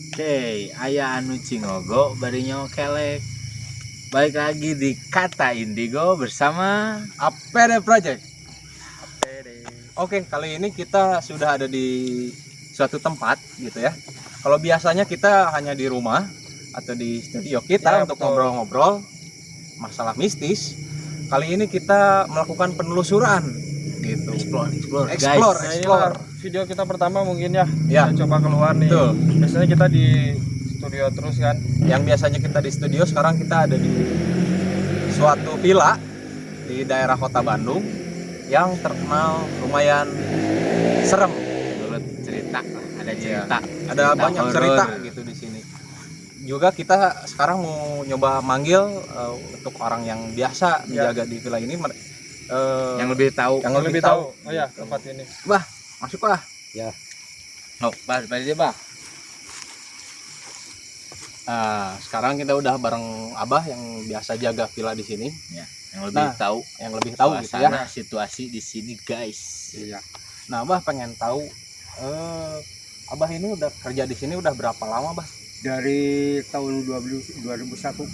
Oke, ayah anu cingogo barinyo kelek. Balik lagi di Kata Indigo bersama APD Project. Oke, kali ini kita sudah ada di suatu tempat gitu ya. Kalau biasanya kita hanya di rumah atau di studio kita untuk ngobrol-ngobrol masalah mistis. Kali ini kita melakukan penelusuran gitu. explore, Explore. guys. Video kita pertama mungkin ya. Ya. Kita coba keluar nih. Betul. Biasanya kita di studio terus kan. Yang biasanya kita di studio, sekarang kita ada di suatu villa di daerah Kota Bandung yang terkenal lumayan serem. Menurut cerita lah, ada cerita. Ada banyak horor. cerita gitu di sini. Juga kita sekarang mau nyoba manggil untuk orang yang biasa menjaga di villa ini, Yang lebih tahu. yang lebih tahu. Oh ya, tempat ini. Bah, masuklah. Ya. Oh, balik aja, Bang. Sekarang kita udah bareng Abah yang biasa jaga villa di sini, Ya, yang lebih Nah, tahu. yang lebih tahu gitu ya. Suasana, situasi di sini, guys. Iya. Nah, Abah pengen tahu Abah ini udah kerja di sini udah berapa lama, Bah? Dari tahun 2001.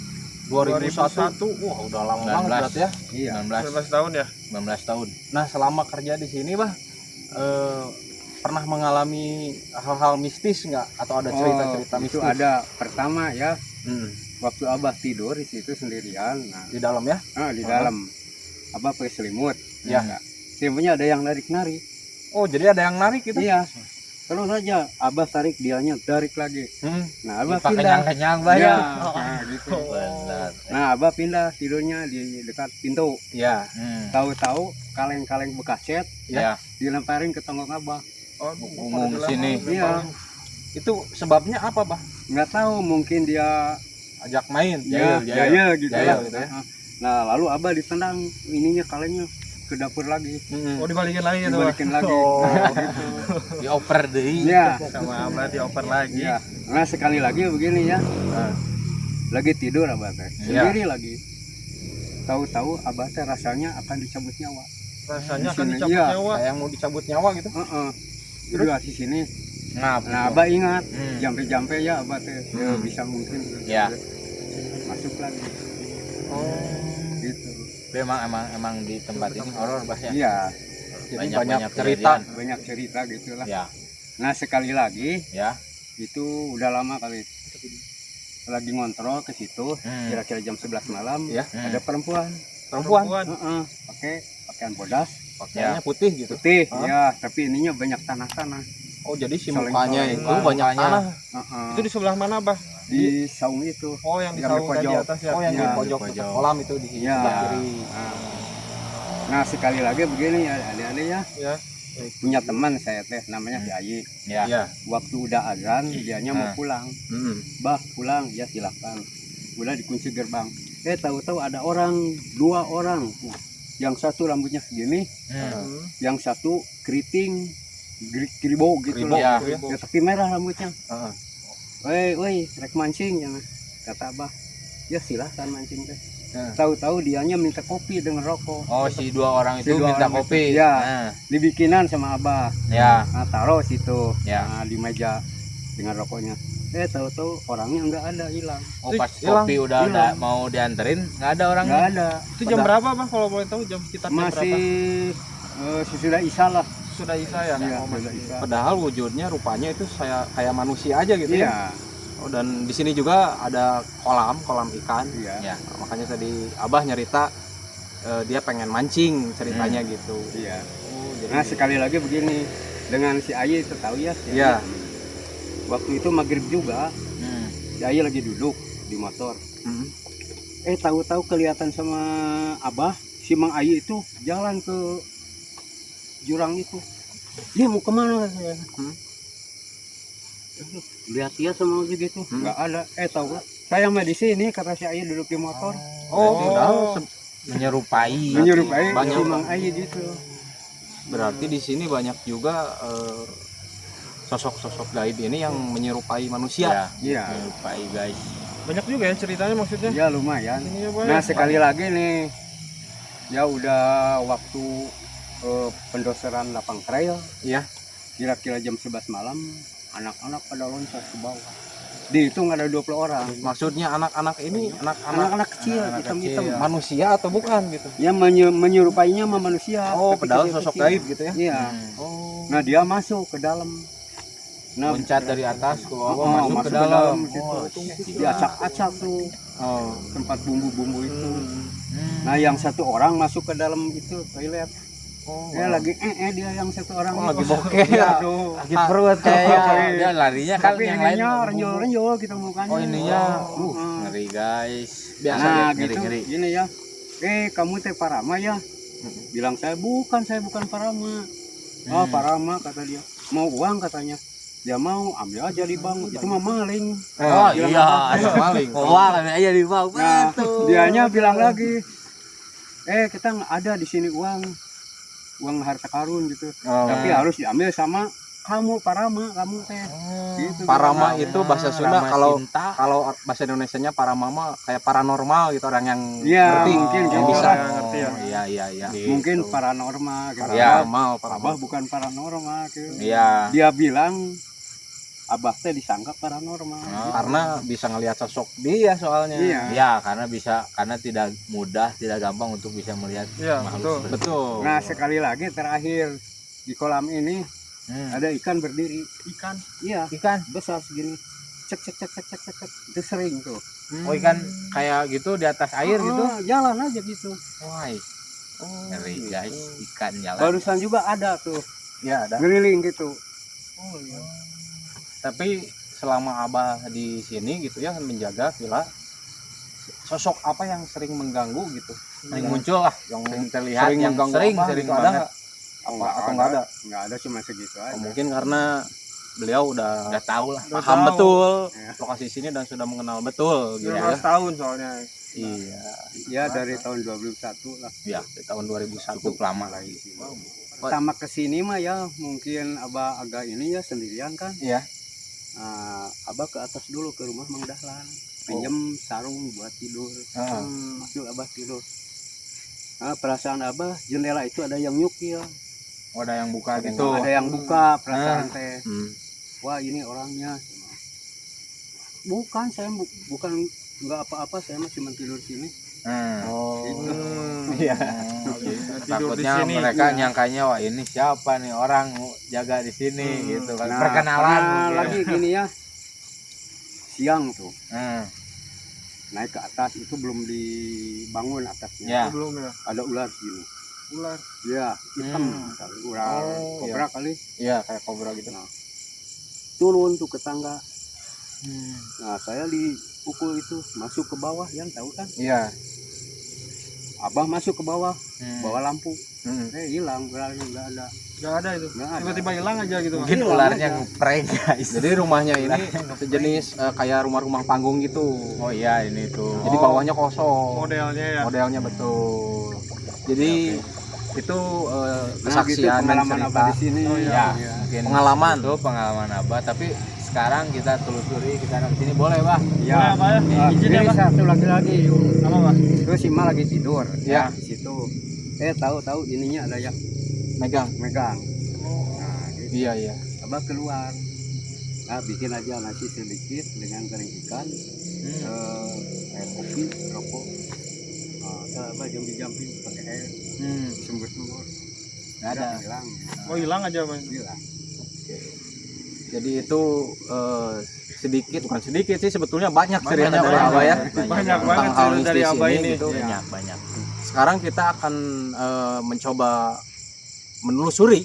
2001. Wah, udah lama 19. banget berarti ya. Iya. 19 tahun ya. 19 tahun. Nah, selama kerja di sini, Bah, pernah mengalami hal-hal mistis nggak? Atau ada cerita-cerita Itu mistis? ada pertama ya, Hmm, waktu Abah tidur di situ sendirian. Nah, di dalam ya? di dalam Abah pakai selimut. Ya. Nah, selimutnya ada yang narik-narik. Oh, jadi ada yang narik gitu? Iya. Terus saja Abah tarik, dianya tarik lagi. Hmm. Nah, Abah Pakai pindah. kenyang-kenyang, Bang. Iya. Ya. Nah, gitu. Benar. Nah, Abah pindah tidurnya di dekat pintu. Ya. Tahu-tahu kaleng-kaleng bekas cat Ya. dilemparin ke tonggong Abah. Oh, Umum sini. Iya. Itu sebabnya apa, Bah? Nggak tahu, mungkin dia Ajak main, ya, jahil. ya gitu Jahil ya. gitu ya. Nah, lalu Abah ditendang ininya kalengnya ke dapur lagi. Hmm. Oh, dibalikin lagi gitu. Dibalikin lagi. Oh. Nah, gitu. Dioper deui. Iya. Sama Abah dioper lagi. Iya. Nah, sekali lagi begini ya. Nah, Lagi tidur Abah teh. Iya. Sendiri lagi. Tahu-tahu Abah teh rasanya akan dicabut nyawa. Rasanya Di akan sini, dicabut iya. nyawa. kayak mau dicabut nyawa gitu. Heeh. Udah di sini. Ngap. Nah, Abah ingat Hmm. jampe-jampe ya Abah teh ya, bisa mungkin Ya. masuk lagi. Gitu. Tapi emang di tempat ini horor, Bah ya. Iya, Jadi Banyak- banyak banyak cerita. kejadian. banyak cerita gitulah. Ya. Nah, sekali lagi Ya. itu udah lama kali lagi ngontrol ke situ, Hmm. kira-kira jam 11 malam Ya. ada perempuan. Perempuan Heeh, pakai pakaian bodas pakaiannya putih gitu. putih Hah? ya, tapi ininya banyak tanah-tanah. Oh, jadi si Saling- mukanya saling- itu banyak mukanya. tanah. Heeh. Itu di sebelah mana, Bah? Di saung itu. Oh, yang di Yang di saung tadi pojok. atas ya. Oh, yang Ya, di di pojok pojok. dekat kolam itu di Ya. sebelah kiri. Nah, sekali lagi begini ya, adik-adik ya, Ya. punya teman saya teh namanya Si Ayi. Ya. Ya. Waktu udah azan dianya mau pulang. Hmm. Bah, pulang ya silakan. Udah dikunci gerbang. Tahu-tahu ada dua orang. Yang satu rambutnya segini, Hmm. yang satu keriting, kribo gitu Kribo, loh. ya. Ya, tapi merah rambutnya. Heeh. Woi, rek mancing ya. Kata Abah. Ya silahkan mancing teh. Ya. Tahu-tahu dianya minta kopi dengan rokok. Oh, si dua orang itu Si dua minta orang kopi. itu, ya. Nah, Dibikinan sama Abah. ya. Nah, taruh situ. Ya. Nah, di meja dengan rokoknya. Tahu-tahu orangnya nggak ada, hilang. Oh, pas Hilang. kopi udah Hilang. mau dianterin, nggak ada orangnya. Nggak ada. Itu jam berapa, Bah? Kalau boleh tahu jam sekitar jam Masih berapa? sesudah Isya lah. Sudah Isya ya? Iya, Oh, sudah masih. Isya. Padahal wujudnya rupanya itu kayak manusia aja gitu ya. Iya, Oh, dan di sini juga ada kolam ikan. iya, Ya. Nah, makanya tadi Abah nyerita dia pengen mancing ceritanya gitu. iya. Oh, jadi Nah, sekali lagi begini, dengan si Ayi itu tahu ya. Si Iya. Ayi. Waktu itu maghrib juga, Hmm. si Ayi lagi duduk di motor. Hmm. Tahu-tahu kelihatan sama Abah, si Mang Ayi itu jalan ke jurang itu. Dia mau kemana katanya? Lihat dia sama gitu, nggak ada. Tahu saya mah di sini, kata si Ayi duduk di motor. Oh, padahal Menyerupai. Menyerupai banyak. si Mang Ayi gitu. berarti di sini banyak juga sosok-sosok gaib ini yang menyerupai manusia. Ya. Iya, Menyerupai, guys. Banyak juga ya ceritanya maksudnya. ya lumayan. Ini ya, Bah. Nah, sekali lagi nih, ya udah waktu pendoseran lapang trail, Iya. kira-kira jam 11 malam, anak-anak pada loncat ke bawah. dihitung ada 20 orang. Maksudnya anak-anak ini Anak-anak kecil, hitam-hitam. manusia atau bukan gitu? Ya menyerupainya sama manusia. Oh, tapi padahal kecil-kecil. sosok gaib gitu ya? Iya. Oh. Nah dia masuk ke dalam. Nah, Loncat dari atas ke bawah, oh, masuk ke dalam. situ. Diacak-acak tuh Oh. tempat bumbu-bumbu itu. Hmm. Nah yang satu orang masuk ke dalam itu toilet. Oh. Ya lagi dia yang satu orang Oh, lagi itu. bokeh. Ya, aduh. Sakit perut kayak dia larinya kan Tapi yang lain. ininya renjol-renjol gitu mukanya. Oh, ininya. Heeh. Ngeri guys. Biasa Nah ngeri, gitu ngeri. gini ya. Kamu teh Parama ya? Bilang saya bukan Parama. Oh Parama kata dia. Mau uang katanya. Dia mau ambil aja di bank. Itu mah maling. Oh bilang iya, apa? ada maling. Wah, aja di bawah. Nah, dianya bilang lagi, kita nggak ada di sini uang harta karun gitu. Oh. Tapi harus diambil sama kamu Parama, kamu teh. Gitu, Parama bilang. itu bahasa Sunda, Rama kalau Sinta. kalau bahasa Indonesianya paramama kayak paranormal gitu, orang yang Iya, ngerti, mungkin yang gitu. bisa. ngerti ya. Iya, iya, iya. Mungkin paranormal gitu. Iya. Paranormal, Abah paranormal. bukan paranormal gitu. Iya. Dia bilang Abah teh disangka paranormal. Oh. Karena bisa ngelihat sosok dia soalnya. Iya. Iya, karena tidak mudah, tidak gampang untuk bisa melihat Iya, makhluk. betul. Betul. Nah sekali lagi terakhir di kolam ini ada ikan berdiri. Ikan. Iya, Ikan. besar segini. Cek cek cek cek cek cek, cek. Itu sering tuh. Oh, ikan kayak gitu di atas air gitu. Jalan aja gitu. Wah, ngeri guys, ikan jalan. Barusan juga ada tuh Ya ada. ngeliling gitu. Tapi selama Abah di sini gitu ya menjaga villa, sosok apa yang sering mengganggu gitu? Sering muncul lah, Yang sering terlihat, sering yang mengganggu sering Abah sering gitu, ada banget. nggak? Apa atau nggak ada? Nggak ada, cuma segitu aja. Oh, mungkin karena beliau udah Udah tahu lah. Udah paham tahu. betul Ya. lokasi sini dan sudah mengenal betul gitu 12 ya. tahun soalnya. Iya, Ya dari tahun 2001 lah. Ya, di tahun 2001. cukup lama lagi. Pertama kesini mah ya mungkin Abah agak ini ya sendirian kan. Iya. Abah ke atas dulu ke rumah Mang Dahlan. Pinjem sarung buat tidur. Heeh. Masuk Abah tidur. Nah, perasaan Abah jendela itu ada yang nyukil. Oh, ada yang buka Ada gitu. Ada yang buka perasaan teh. Hmm. Wah ini orangnya. Bukan saya bukan nggak apa-apa, saya mah cuma tidur sini. Oh. Gitu. Iya. Tidur di Takutnya sini. mereka Iya. nyangkanya wah ini siapa nih orang jaga di sini gitu kan. Nah, Perkenalan karena mungkin. lagi gini ya. Siang tuh Hmm. naik ke atas itu belum dibangun atasnya. Ya. Belum ya. Ada ular gini. Ular. Ya, hitam kali, ular Oh, kobra kali. Iya, kayak kobra gitu. Turun tuh ke tangga. Nah, saya dipukul itu, masuk ke bawah, yang tahu kan? Iya. Abah masuk ke bawah, bawa lampu. Hmm. Hilang, berarti nggak ada. Gak ada itu. Nggak ada. Tiba-tiba hilang aja gitu. Mungkin Hilang ularnya aja. ngeprank guys. Jadi rumahnya ini sejenis kayak rumah-rumah panggung gitu. Oh iya ini tuh. Jadi bawahnya kosong. Modelnya ya. Modelnya betul. Jadi itu Nah, kesaksian gitu dan pengalaman cerita. Abah di sini. Oh, iya. Ya, Iya. mungkin Pengalaman. itu pengalaman Abah, tapi sekarang kita telusuri, kita ke sini boleh, Bah? Ya, Boleh, Pak, ya? Izin ya, ini Pak? satu lagi. Apa, Pak? Terus si Ma lagi tidur. Ya. Di situ. Tahu-tahu ininya ada yang Megang. megang. Nah, gitu. Iya, iya. Abah keluar. Nah, bikin aja nasi sedikit dengan goreng ikan, air kopi, rokok. Nah, Abah jampi-jampi pakai air, sumber-sumber. Nggak ada. Hilang, Oh, hilang aja, Pak. hilang. Jadi itu sedikit, bukan sedikit sih sebetulnya banyak cerita Banyak, dari banyak, Abah ya. Banyak Tentang banget hal cerita dari mistis Abah ini. gitu. Banyak. Sekarang kita akan mencoba menelusuri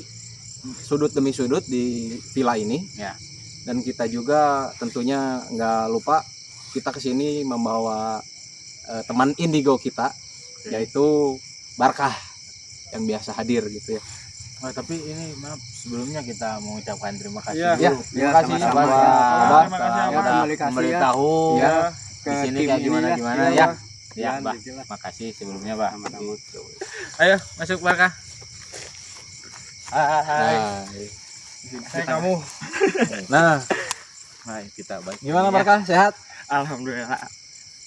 sudut demi sudut di villa ini. Ya. Dan kita juga tentunya nggak lupa kita kesini membawa teman indigo kita, yaitu Barkah yang biasa hadir gitu ya. Oh, tapi ini maaf sebelumnya kita mengucapkan terima kasih Iya. dulu. Ya, Ya, terima kasih sama-sama. Abah. Abah, Terima kasih, Abah. udah Kembali kasih ya. memberitahu Ya. di sini tim kayak ini gimana ya. gimana Iya, ya. Bah. Ya, Ya, Bah. gitu lah. Makasih sebelumnya, Bah. Sama-sama. Gitu. Ayo, masuk Barkah. Hai. Nah, Hai kamu. nah, Hai, kita baik. gimana Ya. Barkah, sehat? Alhamdulillah.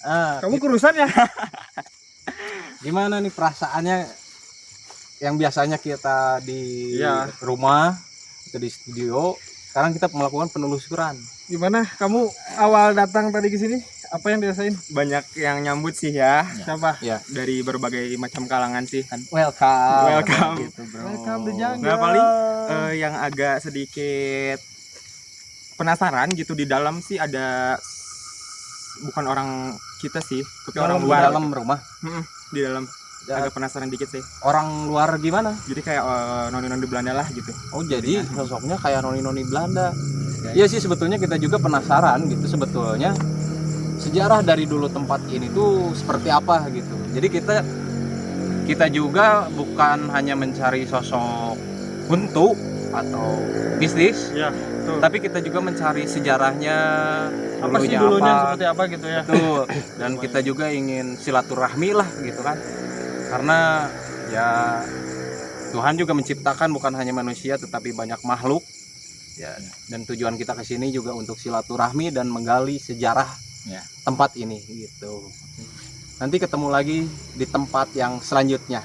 Kamu Kamu kurusan ya? gimana nih perasaannya yang biasanya kita di Iya. rumah atau di studio, sekarang kita melakukan penelusuran. Gimana kamu awal datang tadi ke sini? Apa yang dirasain? Banyak yang nyambut sih ya, Siapa? dari berbagai macam kalangan sih. Welcome. Gitu, bro. Welcome the jungle. Nah paling yang agak sedikit penasaran gitu, di dalam sih ada bukan orang kita sih, tapi orang Di luar. dalam rumah. Di dalam agak penasaran dikit sih. Orang luar gimana? Jadi kayak noni-noni Belanda lah gitu. Oh, jadi sosoknya kayak noni-noni Belanda. Iya sih, sebetulnya kita juga penasaran gitu sebetulnya sejarah dari dulu tempat ini tuh seperti apa gitu. Jadi kita juga bukan hanya mencari sosok hantu atau mistis, Ya, betul. tapi kita juga mencari sejarahnya, Apa sih dulunya dulunya apa. seperti apa gitu ya? Betul. Dan kita juga ingin silaturahmi lah gitu kan. Karena ya Tuhan juga menciptakan bukan hanya manusia tetapi banyak makhluk. Ya, dan tujuan kita ke sini juga untuk silaturahmi dan menggali sejarah Ya. tempat ini gitu. Nanti ketemu lagi di tempat yang selanjutnya.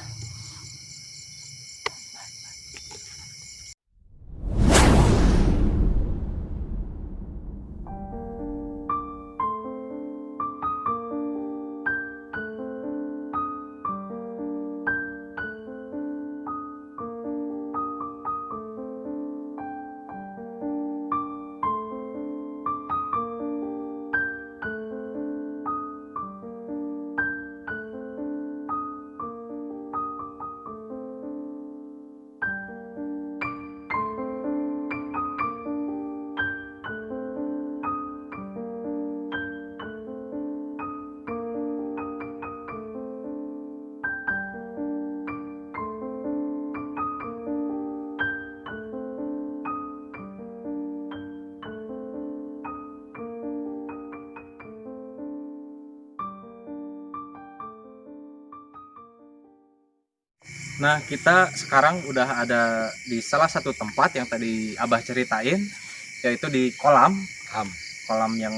Nah, kita sekarang udah ada di salah satu tempat yang tadi Abah ceritain, yaitu di kolam. Kolam yang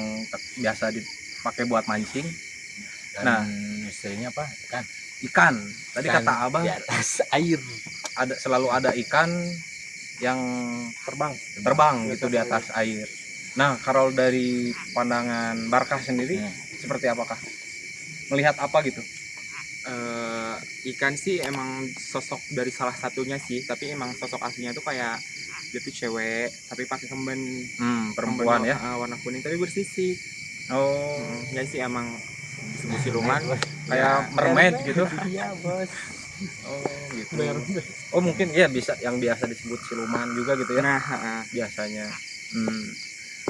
biasa dipakai buat mancing. Dan Nah. istilahnya apa? Kan Ikan. Tadi ikan kata Abah di atas air. selalu ada ikan yang terbang gitu di atas air. Nah, kalau dari pandangan Barkah sendiri Ya. seperti apakah? Melihat apa gitu? Ikan sih emang sosok dari salah satunya sih, tapi emang sosok aslinya tuh kayak dia tuh cewek tapi pakai kemben Perempuan ya. warna kuning tapi bersisik. Oh, Ya sih emang disebut siluman. kayak mermaid gitu. Iya, Bos. Oh, gitu. Oh, mungkin ya bisa yang biasa disebut siluman juga gitu ya. Nah, Biasanya.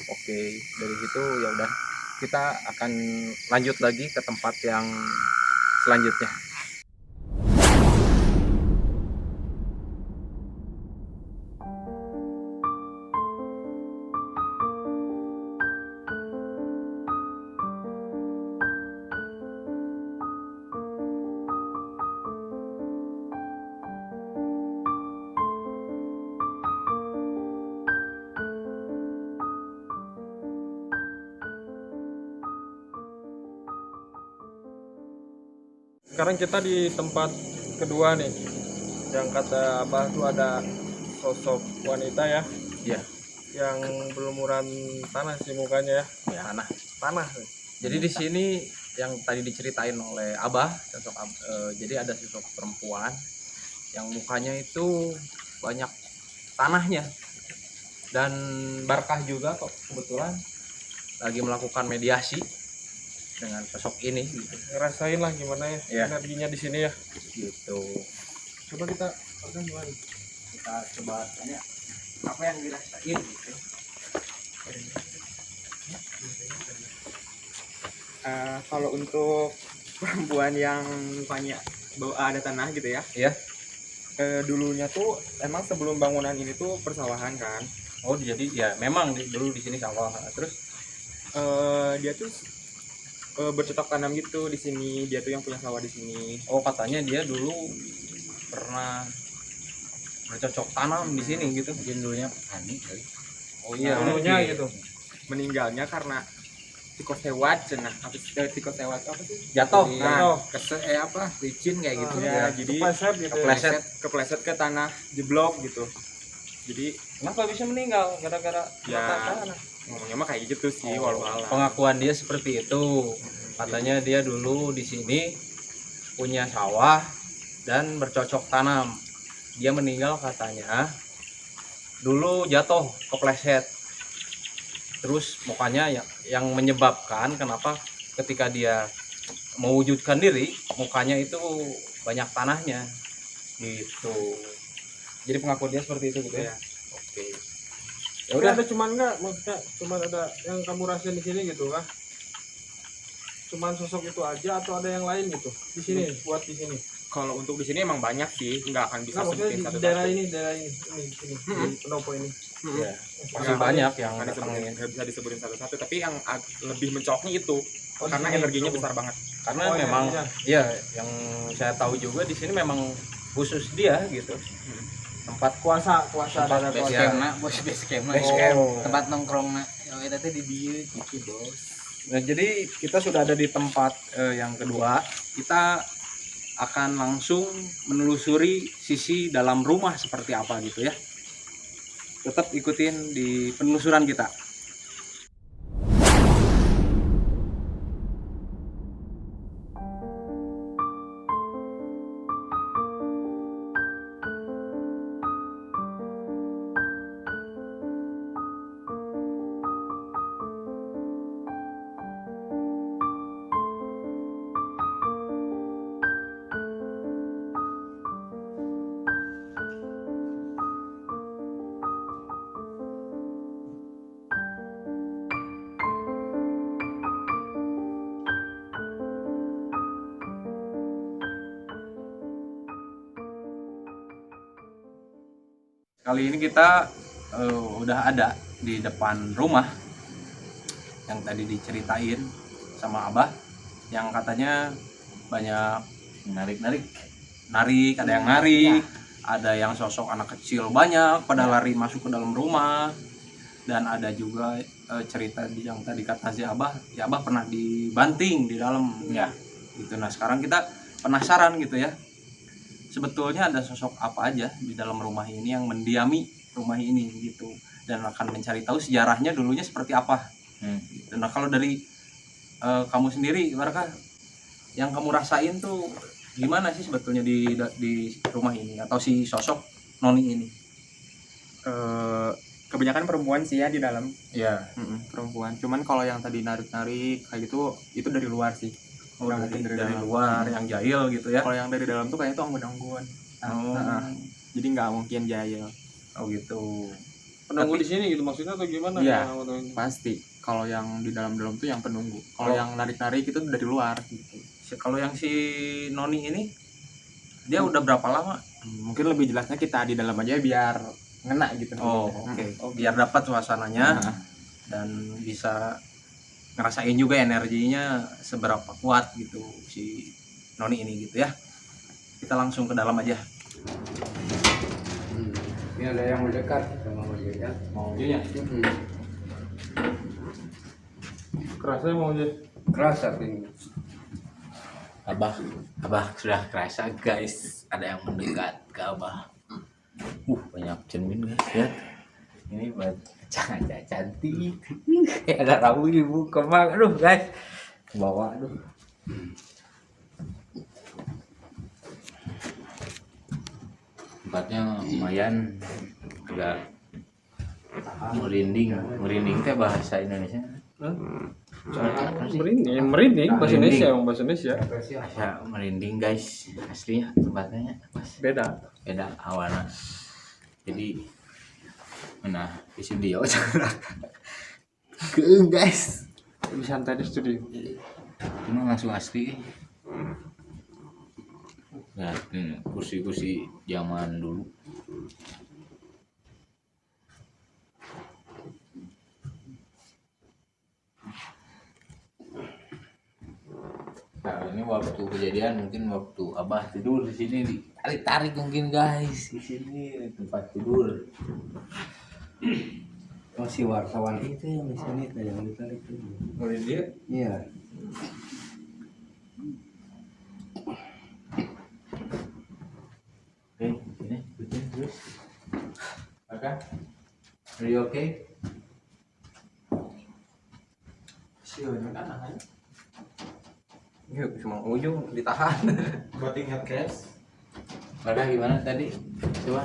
Oke, dari situ ya udah kita akan lanjut lagi ke tempat yang selanjutnya. Sekarang kita di tempat kedua nih. Yang kata Abah tuh ada sosok wanita ya. Iya. Yang berlumuran tanah sih mukanya ya. Ya, nah. Tanah. Jadi di sini yang tadi diceritain oleh Abah, jadi ada sosok perempuan yang mukanya itu banyak tanahnya. Dan Barkah juga kok kebetulan lagi melakukan mediasi dengan sosok ini gitu. Ngerasain lah gimana ya Iya. energinya di sini ya. Gitu. Coba kita pegang gimana? Kita coba tanya apa yang dirasain gitu. kalau untuk perempuan yang mukanya ada tanah gitu ya. Iya. Dulunya tuh emang sebelum bangunan ini tuh persawahan kan. Oh, jadi ya memang dulu di sini sawah. Terus Dia tuh bercocok tanam gitu di sini. Dia tuh yang punya sawah di sini. oh, katanya dia dulu pernah bercocok tanam di sini gitu. Mungkin dulunya petani kali. Oh iya, Dulunya mungkin. gitu. Meninggalnya karena tikus lewat cenah. Tikus lewat apa sih? Jatuh. Nah, Apa? Licin kayak gitu. Ya, jadi kepleset gitu ya. kepleset ke tanah jeblok gitu. Jadi Kenapa bisa meninggal gara-gara Ya. kebakaran tanah? ngomongnya mah kayak gitu sih, walau alam. Pengakuan dia seperti itu. Katanya dia dulu di sini punya sawah dan bercocok tanam. Dia meninggal katanya dulu jatuh kepleset. Terus mukanya yang menyebabkan kenapa ketika dia mewujudkan diri, mukanya itu banyak tanahnya gitu. Jadi pengakuan dia seperti itu gitu ya. Oke. Ya Tapi udah. ada cuman nggak, maksudnya cuman ada yang kamu rasain di sini gitu kah? Cuman sosok itu aja atau ada yang lain gitu di sini, buat di sini? Kalau untuk di sini emang banyak sih, nggak akan bisa Nah, maksudnya sebutin di satu-satu. daerah ini di sini, di Pendopo ini. Ya, masih banyak yang Nggak disebutin, datangin. nggak bisa disebutin satu-satu, tapi yang lebih mencoloknya itu Oh, di karena sini, energinya itu. besar banget. Karena Oh, iya, memang iya. ya yang saya tahu juga di sini memang khusus dia gitu. Tempat Kuasa daerah Base kuasa. camp na, bos base camp na. Base camp. Tempat nongkrong na. Yang eta teh di dieu gitu, Bos. Nah, jadi kita sudah ada di tempat yang kedua. Kita akan langsung menelusuri sisi dalam rumah seperti apa gitu ya. Tetap ikutin di penelusuran kita. Kali ini kita udah ada di depan rumah yang tadi diceritain sama Abah, yang katanya banyak Narik-narik. narik, ada yang narik, ada yang sosok anak kecil banyak pada lari masuk ke dalam rumah, dan ada juga cerita yang tadi kata si Abah pernah dibanting di dalam Ya. gitu. Nah sekarang kita penasaran gitu ya, sebetulnya ada sosok apa aja di dalam rumah ini yang mendiami rumah ini gitu, dan akan mencari tahu sejarahnya dulunya seperti apa. Gitu. Nah kalau dari kamu sendiri, Barkah, yang kamu rasain tuh gimana sih sebetulnya di rumah ini atau si sosok Noni ini? Kebanyakan perempuan sih ya di dalam. Ya. Perempuan. Cuman kalau yang tadi narik-narik kayak gitu, itu dari luar sih. Oh, Nggak dari, mungkin dari dalam. luar yang jahil gitu ya. Kalau yang dari dalam tuh kayaknya tuh anggun-anggun. Oh, Jadi nggak mungkin jahil. oh gitu. Penunggu Tapi- di sini gitu maksudnya atau gimana? Iya. Yang kamu tahu ini? Pasti. Kalau yang di dalam-dalam tuh yang penunggu. Kalau Oh. yang narik-narik itu dari luar gitu. Kalau yang si Noni ini dia udah berapa lama? Mungkin lebih jelasnya kita di dalam aja biar ngena gitu. Oh, oke. Biar dapat suasananya Nah, dan bisa ngerasain juga energinya seberapa kuat gitu si Noni ini gitu ya. Kita langsung ke dalam aja. Ini ada yang mendekat sama dia. Mau ya? Kerasnya mau aja. Keras artinya. Abah sudah kerasa guys, ada yang mendekat ke Abah. Banyak cermin guys, lihat. Ini buat caca cantik. Ada rambut di muka mak, aduh guys. Ke bawah aduh. Tempatnya lumayan agak merinding teh bahasa Indonesia. Merinding bahasa Indonesia, emang bahasa Indonesia. Asa merinding guys, aslinya tempatnya Beda. beda awana. Jadi mana di studio keung guys, Lebih santai di studio. cuma langsung asli. Nah, ini kursi-kursi zaman dulu. Nah, ini waktu kejadian mungkin waktu Abah tidur di sini ditarik-tarik mungkin guys, di sini tempat tidur. Oh, si wartawan itu yang di sini tuh yang ditarik tuh. Boleh dia? Iya. Oke, ini ikutin terus. Maka, are you okay? Yuk, cuma ujung ditahan. Buat ingat guys. Pada gimana tadi? Coba.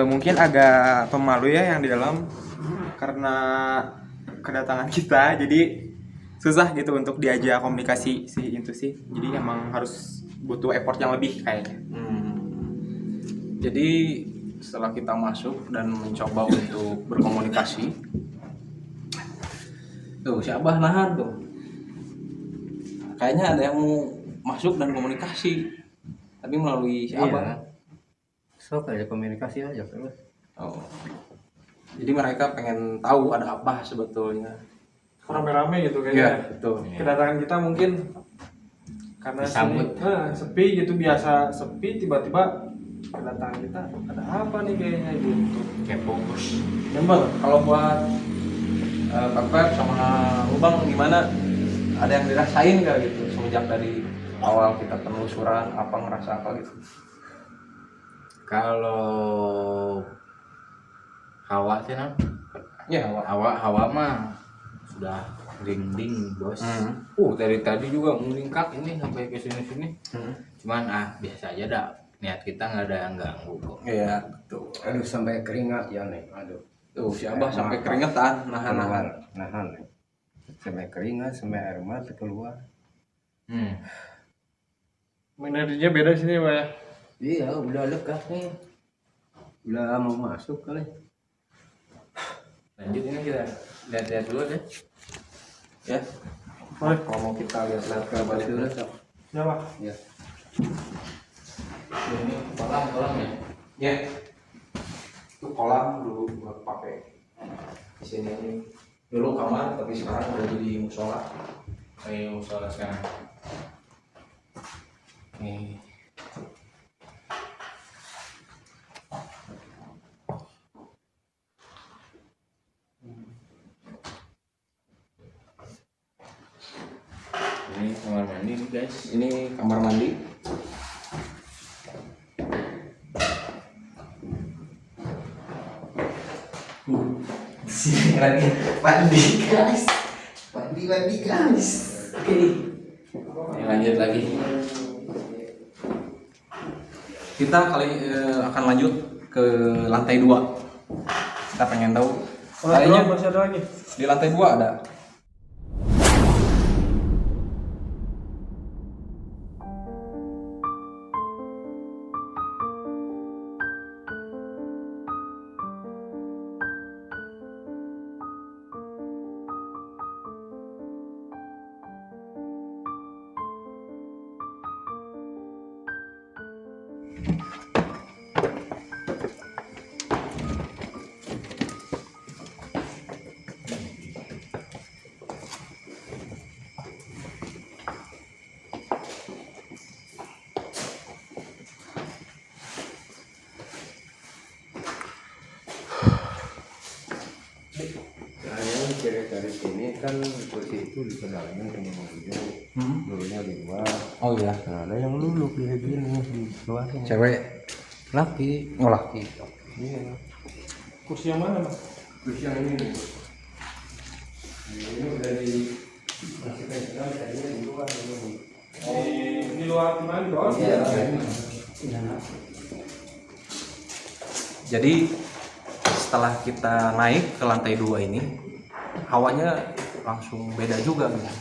Mungkin agak pemalu ya yang di dalam karena kedatangan kita, jadi susah gitu untuk diajak komunikasi sih itu sih. Jadi emang harus butuh effort yang lebih kayaknya. Jadi setelah kita masuk dan mencoba untuk berkomunikasi, tuh si Abah nahan tuh. Kayaknya ada yang mau masuk dan komunikasi, tapi melalui si Abah. Sok aja komunikasi aja terus. Oh. Jadi mereka pengen tahu ada apa sebetulnya. Rame-rame gitu Iya, kayaknya. betul. Kedatangan kita mungkin karena Disambut. sepi gitu, biasa sepi, tiba-tiba kedatangan kita ada apa nih kayaknya gitu. Kepo bos. Jembel, kalau buat Pepep sama Lubang gimana? Ada yang dirasain nggak gitu semenjak dari awal kita penelusuran, apa ngerasa apa gitu? Kalau hawa sih nam. Ya, awal. Hawa mah sudah merinding bos. Dari tadi juga melingkak ini sampai ke sini. Cuman biasa aja dah. Niat kita nggak ada yang ganggu kok. Iya, betul. Aduh sampai keringat ya nih. Aduh. Tuh si Abah sampai keringetan, nahan-nahan. Nahan nih. Sampai keringat, sampai air mata keluar. Energinya beda sini Pak ya. Iya, udah dekat nih. Udah mau masuk kali. Lanjut ini kita lihat-lihat dulu deh. Ya. Kalau mau kita lihat-lihat ke balik dulu. Ya Pak. Ya. Ini kolam ya. Ya. Itu kolam dulu buat pakai. Di sini ini dulu kamar, tapi sekarang udah jadi musola. Ayo musola sekarang. Nih. Ini kamar mandi nih guys. Ini kamar mandi. Sini lagi mandi guys. Mandi guys. Oke. Ini lanjut lagi. Kita akan lanjut ke lantai 2. Kita pengen tahu. Kayaknya Masih ada lagi. di lantai 2 ada. Kayaknya kira dari sini kan kursi itu dikenalnya sama hijau. Dulunya di luar. Oh iya, Nah, ada yang luluk dia gini di luarnya. cewek. Laki. Oh, laki. Iya. Kursi yang mana Pak? Kursi yang ini nih. Ini udah di masih kenal tadinya di luar ini. Di luar mana di bawah? Iya. Jadi setelah kita naik ke lantai 2 ini, hawanya langsung beda juga gitu.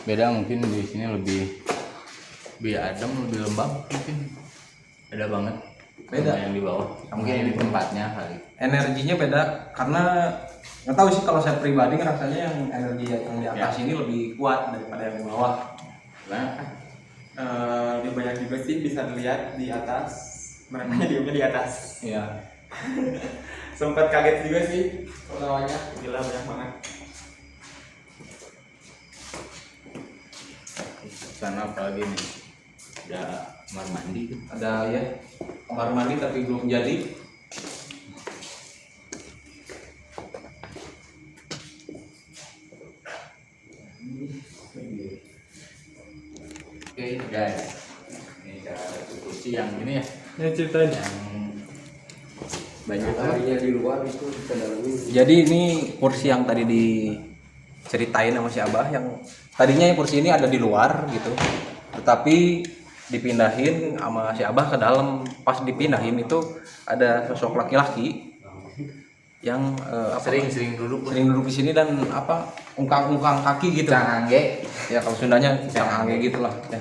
Beda mungkin di sini lebih adem, lebih lembab mungkin. Beda banget. Beda. Sama yang di bawah. Mungkin ini tempatnya kali. Energinya beda karena nggak tahu sih, kalau saya pribadi ngerasanya yang energi yang di atas ini lebih kuat daripada yang di bawah. Nah, Lebih banyak juga sih bisa dilihat di atas. Mereka diamnya di atas. Iya. Sempat kaget juga sih awalnya, gila banyak banget. sana apa lagi nih? Ada kamar mandi. Ada ya kamar mandi tapi belum jadi. Oke guys, ini cara kursi yang ini ya, Ini ceritain. yang banyak Harinya di luar itu ke dalam ini. Jadi ini kursi yang tadi di ceritain sama si Abah yang tadinya yang kursi ini ada di luar gitu, tetapi dipindahin sama si Abah ke dalam. Pas dipindahin itu ada sosok laki-laki yang Sering duduk sering duduk di sini dan ungkang-ungkang kaki gitu. Cangge. Ya kalau Sundanya cangge gitulah ya.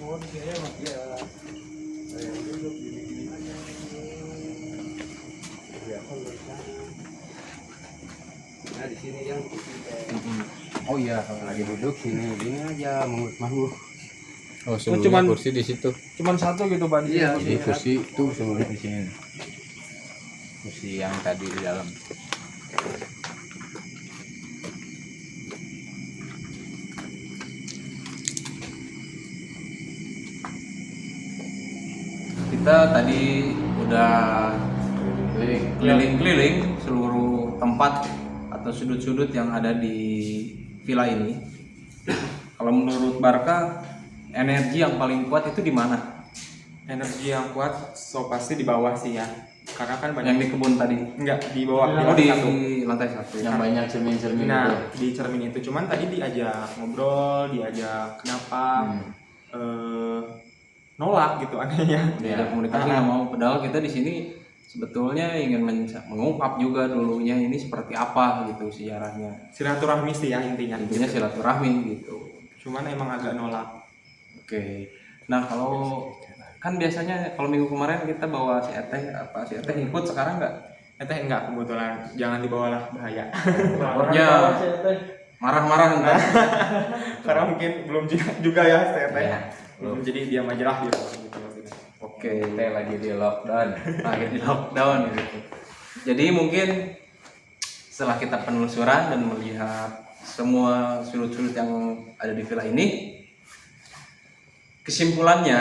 Oh, di sini emang. Nah di sini yang Oh iya, lagi duduk sini aja mangut-mangut. Oh, cuman- kursi di situ. Cuman satu gitu Ban. Iya, Jadi kursi itu sebenarnya di sini. Kursi yang tadi di dalam. kita tadi udah keliling-keliling seluruh tempat atau sudut-sudut yang ada di villa ini. Kalau menurut Barka, energi yang paling kuat itu di mana? Energi yang kuat so pasti di bawah sih ya, karena kan banyak Yang di kebun tadi. enggak di bawah Oh, di satu. lantai satu. Yang banyak cermin-cermin Nah, itu. di cermin itu cuman tadi diajak ngobrol, diajak kenapa nolak gitu anehnya. Ada komunikasi nggak mau. Padahal kita di sini sebetulnya ingin mengungkap juga dulunya ini seperti apa gitu sejarahnya. Silaturahmi sih ya intinya. Intinya silaturahmi gitu. Cuman emang agak nolak. Oke. Nah kalau kan biasanya kalau minggu kemarin kita bawa si Eteh, si Eteh ikut, sekarang nggak? Enggak kebetulan, jangan dibawa lah bahaya. Takutnya marah-marah ntar. Karena mungkin belum juga ya saya teh. Iya, Belum, jadi diam aja lah gitu maksudnya. Oke. Kita lagi di lockdown. Lagi di lockdown gitu. Jadi mungkin setelah kita penelusuran dan melihat semua sudut-sudut yang ada di villa ini, kesimpulannya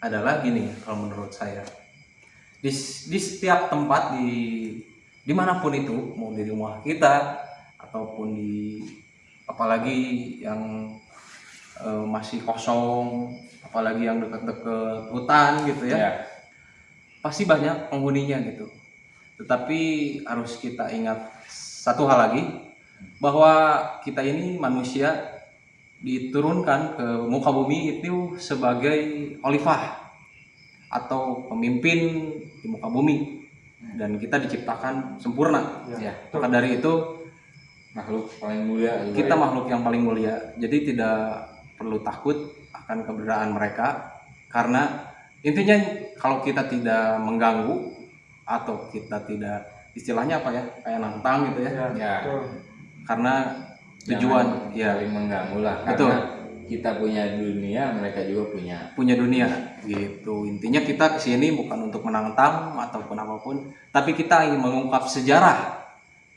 adalah gini kalau menurut saya. Di setiap tempat dimanapun itu, mau di rumah kita ataupun di apalagi yang masih kosong, apalagi yang dekat-dekat hutan gitu ya, pasti banyak penghuninya gitu. Tetapi harus kita ingat satu hal lagi, bahwa kita ini manusia diturunkan ke muka bumi itu sebagai khalifah atau pemimpin di muka bumi, dan kita diciptakan sempurna. Ya, Maka dari itu makhluk paling mulia. kita makhluk yang paling mulia, jadi tidak perlu takut akan keberadaan mereka, karena intinya kalau kita tidak mengganggu atau kita tidak istilahnya apa ya, kayak nantang gitu ya, Ya, karena tujuan ya saling mengganggu lah. Betul. Karena kita punya dunia, mereka juga punya. dunia gitu. Intinya kita kesini bukan untuk menantang ataupun apapun, tapi kita ingin mengungkap sejarah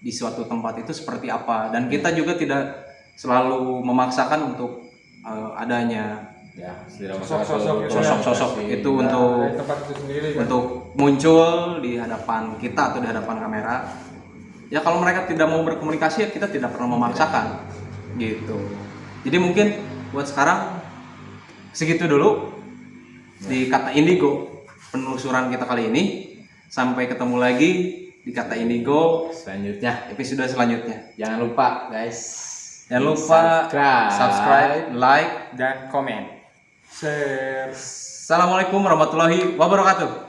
di suatu tempat itu seperti apa, dan kita juga tidak selalu memaksakan untuk adanya Ya, tidak Sosok-sosok itu sosok-sosok ya. itu untuk dari tempat itu sendiri kan. untuk muncul di hadapan kita atau di hadapan kamera. Ya kalau mereka tidak mau berkomunikasi, ya kita tidak pernah memaksakan gitu. Jadi mungkin buat sekarang segitu dulu di Kata Indigo penelusuran kita kali ini. Sampai ketemu lagi di Kata Indigo Selanjutnya, episode selanjutnya. jangan lupa guys. Jangan lupa subscribe, like, Dan komen. Share. Assalamualaikum warahmatullahi wabarakatuh.